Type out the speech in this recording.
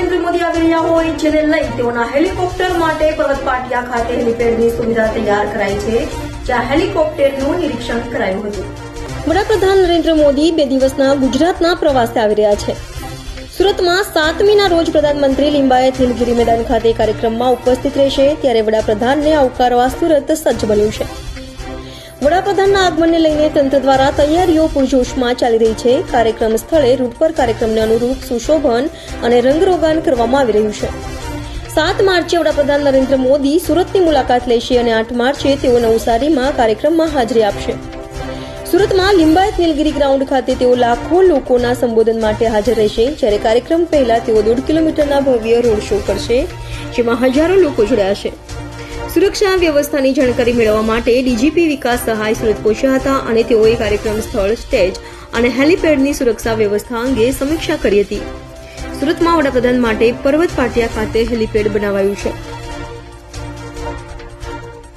નરેન્દ્ર મોદી આવી રહ્યા હોય, જેને લઈ તેઓના હેલિકોપ્ટર માટે પર્વત પાટિયા ખાતે હેલિપેડની સુવિધા તૈયાર કરાઈ છે, જ્યાં હેલિકોપ્ટરનું નિરીક્ષણ કરાયું હતું. વડાપ્રધાન નરેન્દ્ર મોદી 2 દિવસના ગુજરાતના પ્રવાસે આવી રહ્યા છે. સુરતમાં 7મીના રોજ પ્રધાનમંત્રી લિંબાયત નીલગિરી મેદાન ખાતે કાર્યક્રમમાં ઉપસ્થિત રહેશે, ત્યારે વડાપ્રધાનને આવકારવા સુરત સજ્જ બન્યું છે. વડાપ્રધાનના આગમનને લઈને તંત્ર દ્વારા તૈયારીઓ પૂરજોશમાં ચાલી રહી છે. કાર્યક્રમ સ્થળે રૂટ પર કાર્યક્રમને અનુરૂપ સુશોભન અને રંગરોગાન કરવામાં આવી રહ્યું છે. 7 માર્ચે વડાપ્રધાન નરેન્દ્ર મોદી સુરતની મુલાકાત લેશે અને 8 માર્ચે તેઓ નવસારીમાં કાર્યક્રમમાં હાજરી આપશે. સુરતમાં લિંબાયત નીલગિરી ગ્રાઉન્ડ ખાતે તેઓ લાખો લોકોના સંબોધન માટે હાજર રહેશે, જ્યારે કાર્યક્રમ પહેલા તેઓ 1.5 કિલોમીટરના ભવ્ય રોડ શો કરશે, જેમાં હજારો લોકો જોડાશે. સુરક્ષા વ્યવસ્થાની જાણકારી મેળવવા માટે ડીજીપી વિકાસ સહાય સુરત પહોંચ્યા હતા અને તેઓએ કાર્યક્રમ સ્થળ, સ્ટેજ અને હેલિપેડની સુરક્ષા વ્યવસ્થા અંગે સમીક્ષા કરી હતી. સુરતમાં વડાપ્રધાન માટે પર્વત પાટિયા ખાતે હેલિપેડ બનાવાયું છે.